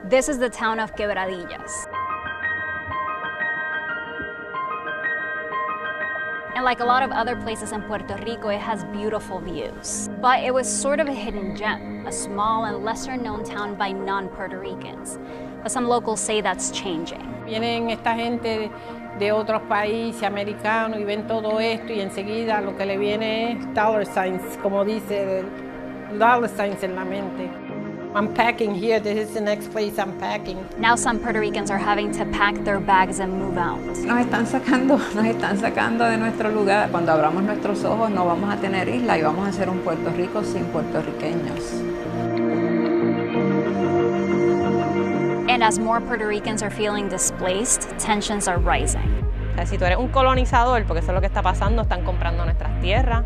This is the town of Quebradillas. And like a lot of other places in Puerto Rico, it has beautiful views. But it was sort of a hidden gem, a small and lesser-known town by non-Puerto Ricans. But some locals say that's changing. Vienen esta gente de otros países americanos y ven todo esto y enseguida lo que le viene es dollar signs, como dice, dollar signs en la mente. I'm packing here. This is the next place I'm packing. Now some Puerto Ricans are having to pack their bags and move out. Nos están sacando de nuestro lugar. Cuando abramos nuestros ojos no vamos a tener isla y vamos a ser un Puerto Rico sin puertorriqueños. And as more Puerto Ricans are feeling displaced, tensions are rising. O sea, si tú eres un colonizador, porque eso es lo que está pasando, están comprando nuestras tierras,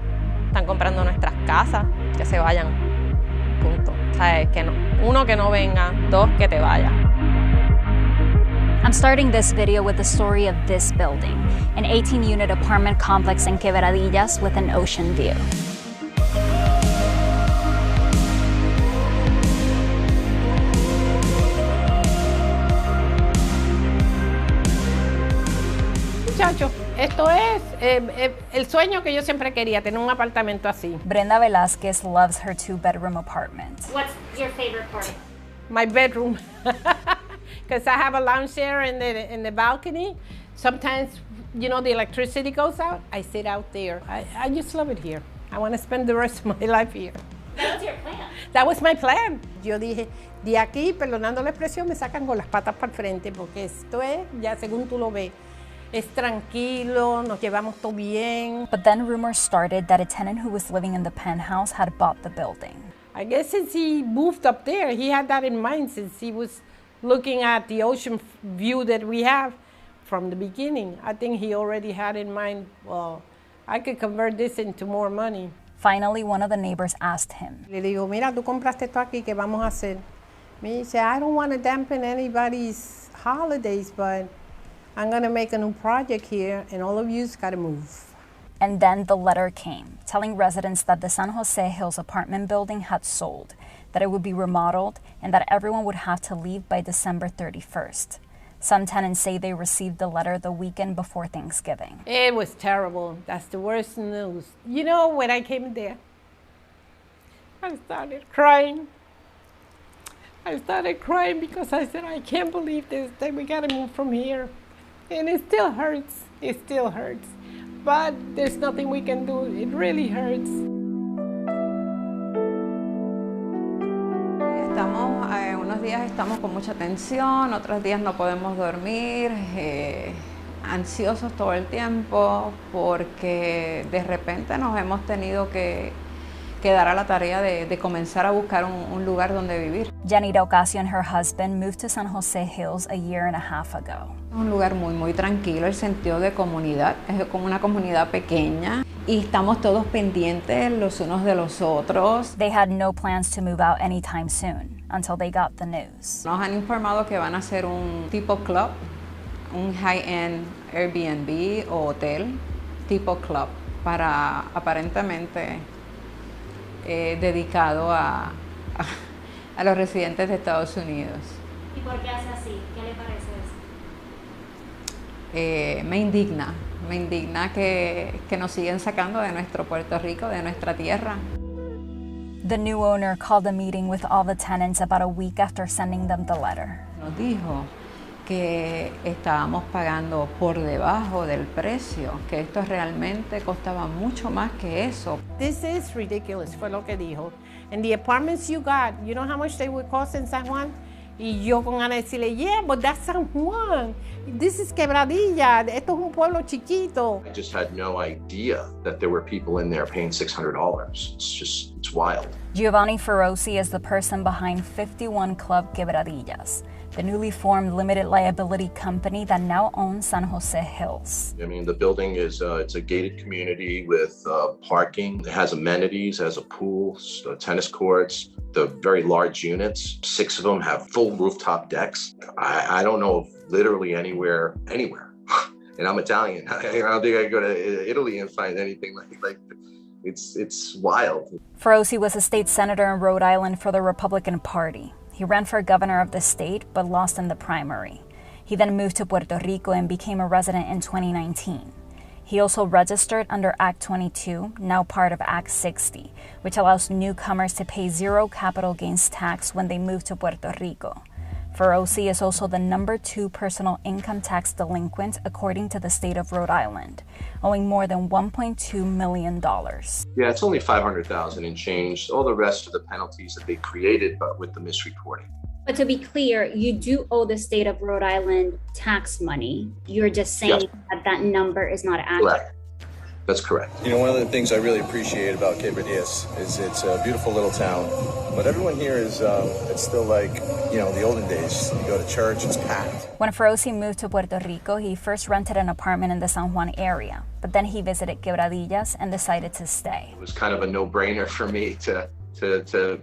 están comprando nuestras casas, que se vayan. Punto. ¿Sabes? Que no. Uno, que no venga. Dos, que te vaya. I'm starting this video with the story of this building, an 18-unit apartment complex in Quebradillas with an ocean view. Muchachos, esto es el sueño que yo siempre quería, tener un apartamento así. Brenda Velázquez loves her two-bedroom apartment. What's your favorite part? My bedroom, because I have a lounge chair in the balcony. Sometimes, you know, the electricity goes out. I sit out there. I just love it here. I want to spend the rest of my life here. That was your plan. That was my plan. Yo dije, de aquí, perdonando la expresión, me sacan con las patas para el frente, porque esto es, ya según tú lo ves, es tranquilo, nos llevamos todo bien. But then rumors started that a tenant who was living in the penthouse had bought the building. I guess since he moved up there, he had that in mind since he was looking at the ocean view that we have from the beginning. I think he already had in mind, well, I could convert this into more money. Finally, one of the neighbors asked him. Le digo, mira, tú compraste esto aquí, ¿qué vamos a hacer? Me dice, I don't want to dampen anybody's holidays, but I'm going to make a new project here, and all of you's got to move. And then the letter came, telling residents that the San Jose Hills apartment building had sold, that it would be remodeled, and that everyone would have to leave by December 31st. Some tenants say they received the letter the weekend before Thanksgiving. It was terrible. That's the worst news. You know, when I came there, I started crying. I started crying because I said, I can't believe this, that we got to move from here. And it still hurts. It still hurts. But there's nothing we can do. It really hurts. Unos días estamos con mucha tensión, otros días no podemos dormir, ansiosos todo el tiempo porque de repente nos hemos tenido que dar a la tarea de comenzar a buscar un lugar donde vivir. Janita Ocasio and her husband moved to San Jose Hills a year and a half ago. Un lugar muy tranquilo, el sentido de comunidad, es como una comunidad pequeña y estamos todos pendientes los unos de los otros. They had no plans to move out anytime soon until they got the news. Nos han informado que van a hacer un tipo club, un high-end Airbnb o hotel tipo club para aparentemente dedicado a los residentes de Estados Unidos. ¿Y por qué hace así? ¿Qué le parece eso? Me indigna que nos siguen sacando de nuestro Puerto Rico, de nuestra tierra. The new owner called a meeting with all the tenants about a week after sending them the letter. Nos dijo que estábamos pagando por debajo del precio, que esto realmente costaba mucho más que eso. This is ridiculous, fue lo que dijo. And the apartments you got, you know how much they would cost in San Juan? Y yo con ganas de decirle, yeah, but that's San Juan. This is Quebradilla. Esto es un pueblo chiquito. I just had no idea that there were people in there paying $600. It's wild. Giovanni Feroci is the person behind 51 Club Quebradillas, the newly formed limited liability company that now owns San Jose Hills. I mean, the building is it's a gated community with parking. It has amenities, it has a pool, tennis courts. The very large units, 6 of them have full rooftop decks. I don't know of literally anywhere. And I'm Italian. I don't think I could go to Italy and find anything like it's wild. Feroci was a state senator in Rhode Island for the Republican Party. He ran for governor of the state but lost in the primary. He then moved to Puerto Rico and became a resident in 2019. He also registered under Act 22, now part of Act 60, which allows newcomers to pay zero capital gains tax when they move to Puerto Rico. Feroce is also the #2 personal income tax delinquent according to the state of Rhode Island, owing more than $1.2 million. Yeah, it's only $500,000 and change. All the rest of the penalties that they created, but with the misreporting. But to be clear, you do owe the state of Rhode Island tax money. You're just saying that that number is not accurate. Correct. That's correct. You know, one of the things I really appreciate about Quebradillas is it's a beautiful little town, but everyone here is, it's still like, you know, the olden days. You go to church, it's packed. When Feroce moved to Puerto Rico, he first rented an apartment in the San Juan area, but then he visited Quebradillas and decided to stay. It was kind of a no-brainer for me to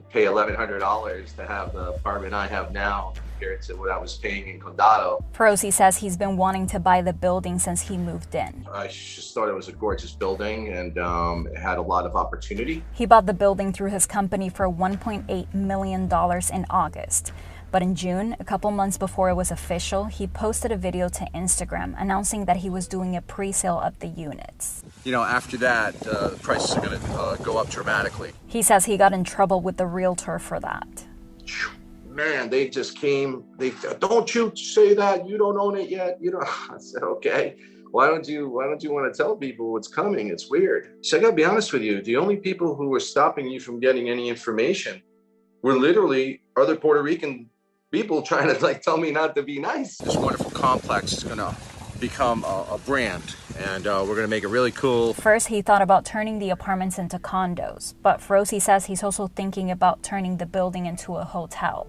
pay $1,100 to have the apartment I have now compared to what I was paying in Condado. Feroce says he's been wanting to buy the building since he moved in. I just thought it was a gorgeous building and it had a lot of opportunity. He bought the building through his company for $1.8 million in August. But in June, a couple months before it was official, he posted a video to Instagram announcing that he was doing a pre-sale of the units. You know, after that, the prices are going to go up dramatically. He says he got in trouble with the realtor for that. Man, they just came, don't you say that, you don't own it yet. You don't. I said, okay, why don't you want to tell people what's coming? It's weird. So I gotta be honest with you, the only people who were stopping you from getting any information were literally other Puerto Rican people trying to tell me not to be nice. This wonderful complex is going to become a brand, and we're going to make it really cool. First, he thought about turning the apartments into condos, but Feroce says he's also thinking about turning the building into a hotel.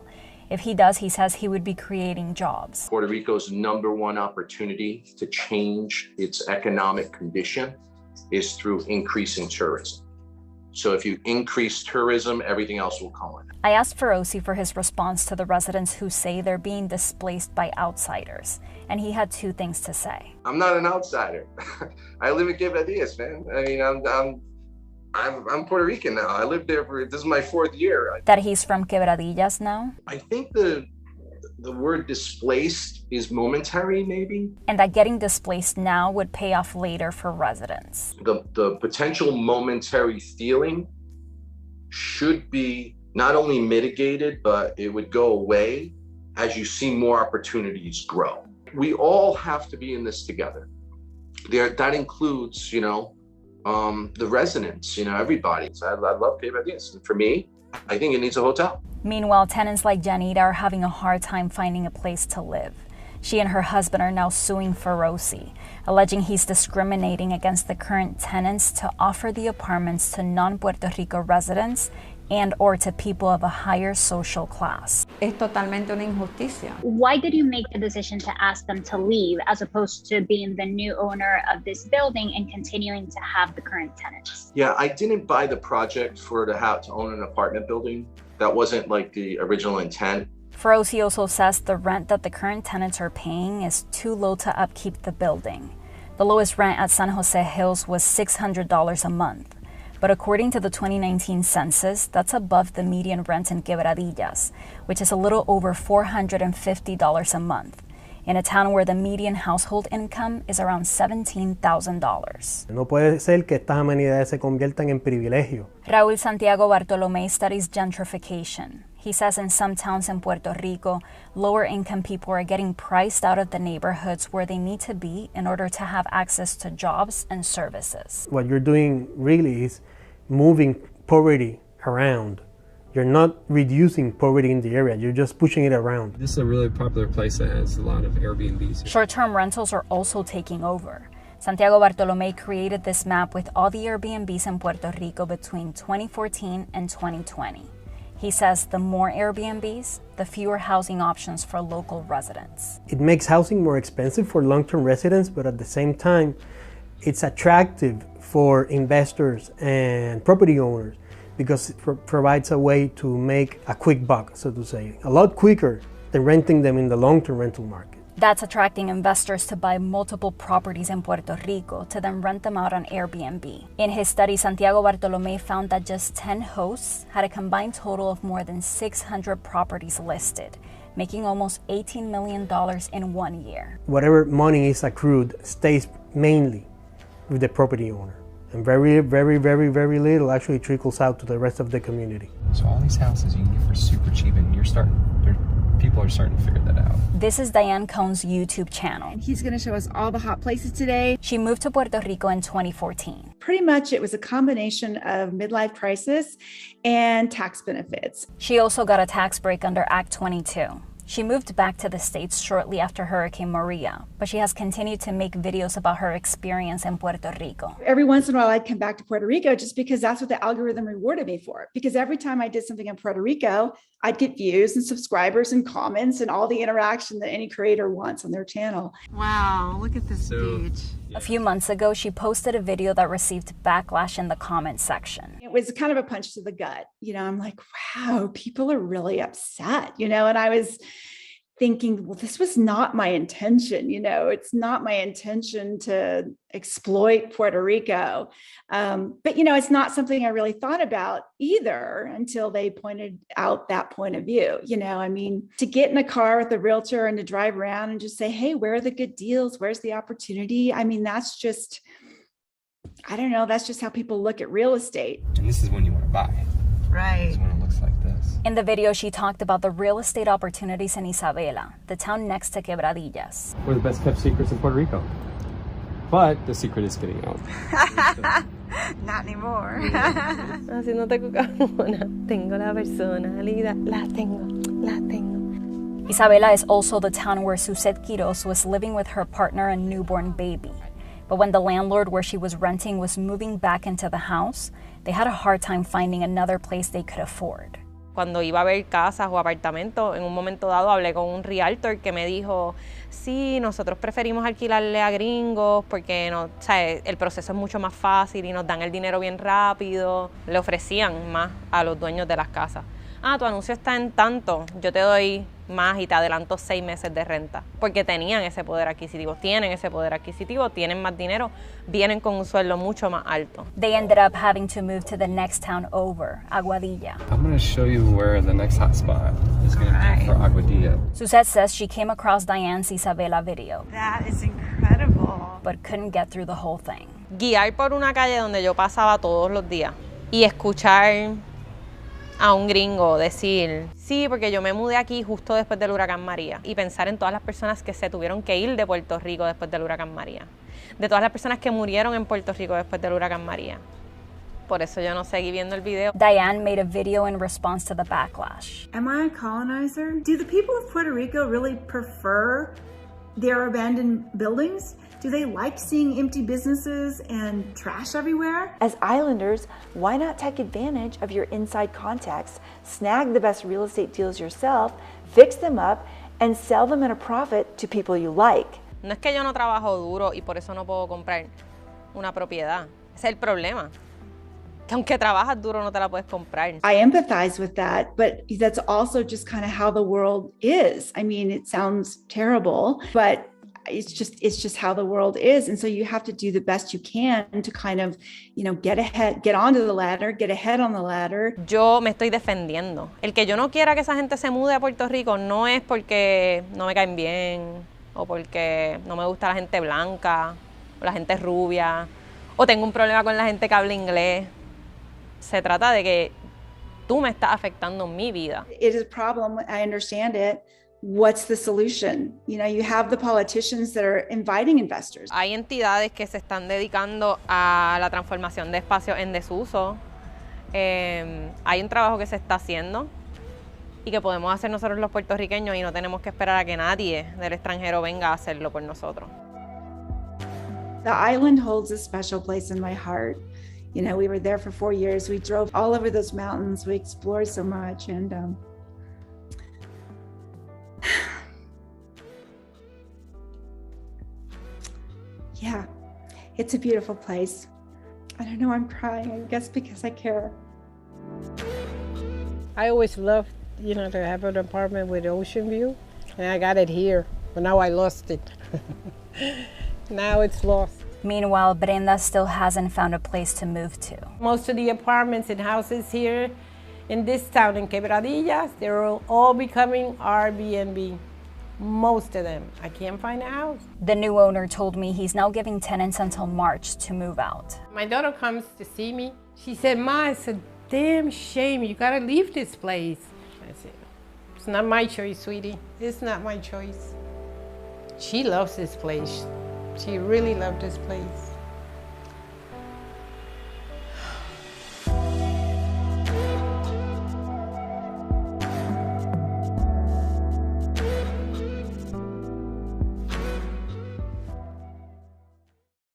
If he does, he says he would be creating jobs. Puerto Rico's #1 opportunity to change its economic condition is through increasing tourism. So if you increase tourism, everything else will come with it. I asked Feroce for his response to the residents who say they're being displaced by outsiders, and he had 2 things to say. I'm not an outsider. I live in Quebradillas, man. I mean, I'm Puerto Rican now. I lived there this is my 4th year. That he's from Quebradillas now? I think the word displaced is momentary, maybe. And that getting displaced now would pay off later for residents. The potential momentary feeling should be not only mitigated, but it would go away as you see more opportunities grow. We all have to be in this together. That includes, the residents, everybody. So I love Quebradillas. And for me, I think it needs a hotel. Meanwhile, tenants like Janita are having a hard time finding a place to live. She and her husband are now suing Feroce, alleging he's discriminating against the current tenants to offer the apartments to non-Puerto Rico residents and or to people of a higher social class. Es totalmente una injusticia. Why did you make the decision to ask them to leave as opposed to being the new owner of this building and continuing to have the current tenants? Yeah, I didn't buy the project to own an apartment building. That wasn't the original intent. Feroce also says the rent that the current tenants are paying is too low to upkeep the building. The lowest rent at San Jose Hills was $600 a month. But according to the 2019 census, that's above the median rent in Quebradillas, which is a little over $450 a month, in a town where the median household income is around $17,000. No puede ser que estas amenidades se conviertan en privilegio. Raúl Santiago Bartolomé studies gentrification. He says in some towns in Puerto Rico, lower-income people are getting priced out of the neighborhoods where they need to be in order to have access to jobs and services. What you're doing really is moving poverty around. You're not reducing poverty in the area, you're just pushing it around. This is a really popular place that has a lot of Airbnbs. Short-term rentals are also taking over. Santiago Bartolomé created this map with all the Airbnbs in Puerto Rico between 2014 and 2020. He says the more Airbnbs, the fewer housing options for local residents. It makes housing more expensive for long-term residents, but at the same time, it's attractive for investors and property owners because it provides a way to make a quick buck, so to say, a lot quicker than renting them in the long-term rental market. That's attracting investors to buy multiple properties in Puerto Rico to then rent them out on Airbnb. In his study, Santiago Bartolomé found that just 10 hosts had a combined total of more than 600 properties listed, making almost $18 million in 1 year. Whatever money is accrued stays mainly with the property owner. And very, very, very, very little actually trickles out to the rest of the community. So all these houses you can get for super cheap, and people are starting to figure that out. This is Diane Cohn's YouTube channel. He's going to show us all the hot places today. She moved to Puerto Rico in 2014. Pretty much it was a combination of midlife crisis and tax benefits. She also got a tax break under Act 22. She moved back to the States shortly after Hurricane Maria, but she has continued to make videos about her experience in Puerto Rico. Every once in a while, I'd come back to Puerto Rico just because that's what the algorithm rewarded me for. Because every time I did something in Puerto Rico, I'd get views and subscribers and comments and all the interaction that any creator wants on their channel. Wow, look at this beach. A few months ago, she posted a video that received backlash in the comments section. It was kind of a punch to the gut. I'm like, wow, people are really upset, and I was thinking, well, this was not my intention. It's not my intention to exploit Puerto Rico. But, it's not something I really thought about either until they pointed out that point of view. To get in a car with a realtor and to drive around and just say, hey, where are the good deals? Where's the opportunity? That's just, I don't know. That's just how people look at real estate. And this is when you want to buy. Right. This is when it looks like this. In the video, she talked about the real estate opportunities in Isabela, the town next to Quebradillas. We're the best kept secrets in Puerto Rico. But the secret is getting out. Not anymore. Así no te cocamona. Tengo la personalidad. La tengo. Isabela is also the town where Suzette Quiroz was living with her partner and newborn baby. But when the landlord where she was renting was moving back into the house, they had a hard time finding another place they could afford. Cuando iba a ver casas o apartamentos, en un momento dado hablé con un realtor que me dijo, sí, nosotros preferimos alquilarle a gringos porque el proceso es mucho más fácil y nos dan el dinero bien rápido. Le ofrecían más a los dueños de las casas. Tu anuncio está en tanto, yo te doy más y te adelanto 6 meses de renta. Porque tenían ese poder adquisitivo, tienen ese poder adquisitivo, tienen más dinero, vienen con un sueldo mucho más alto. They ended up having to move to the next town over, Aguadilla. I'm going to show you where the next hot spot is going to be for Aguadilla. Suzette says she came across Diane's Isabela video. That is incredible. But couldn't get through the whole thing. Guiar por una calle donde yo pasaba todos los días y escuchar a un gringo decir, sí, porque yo me mudé aquí justo después del huracán María, y pensar en todas las personas que se tuvieron que ir de Puerto Rico después del huracán María, de todas las personas que murieron en Puerto Rico después del huracán María. Por eso yo no seguí viendo el video. Diane made a video in response to the backlash. Am I a colonizer? Do the people of Puerto Rico really prefer their abandoned buildings? Do they like seeing empty businesses and trash everywhere? As islanders, why not take advantage of your inside contacts, snag the best real estate deals yourself, fix them up, and sell them at a profit to people you like? No es que yo no trabajo duro y por eso no puedo comprar una propiedad. Ese es el problema. Que aunque trabajas duro no te la puedes comprar. I empathize with that, but that's also just kind of how the world is. It sounds terrible, but it's just how the world is. And so you have to do the best you can to kind of, get onto the ladder, get ahead on the ladder. Yo me estoy defendiendo. El que yo no quiera que esa gente se mude a Puerto Rico no es porque no me caen bien o porque no me gusta la gente blanca o la gente rubia o tengo un problema con la gente que habla inglés. Se trata de que tú me estás afectando mi vida. It is a problem. I understand it. What's the solution? You have the politicians that are inviting investors. Hay entidades que se están dedicando a la transformación de espacios en desuso. Hay un trabajo que se está haciendo y que podemos hacer nosotros los puertorriqueños y no tenemos que esperar a que nadie del extranjero venga a hacerlo por nosotros. The island holds a special place in my heart. We were there for 4 years. We drove all over those mountains. We explored so much, and yeah, it's a beautiful place. I don't know, I'm crying, I guess because I care. I always loved, to have an apartment with ocean view, and I got it here. But now I lost it. Now it's lost. Meanwhile, Brenda still hasn't found a place to move to. Most of the apartments and houses here in this town, in Quebradillas, they're all becoming Airbnb. Most of them. I can't find a house. The new owner told me he's now giving tenants until March to move out. My daughter comes to see me. She said, Ma, it's a damn shame. You gotta leave this place. I said, it's not my choice, sweetie. It's not my choice. She loves this place. She really loved this place.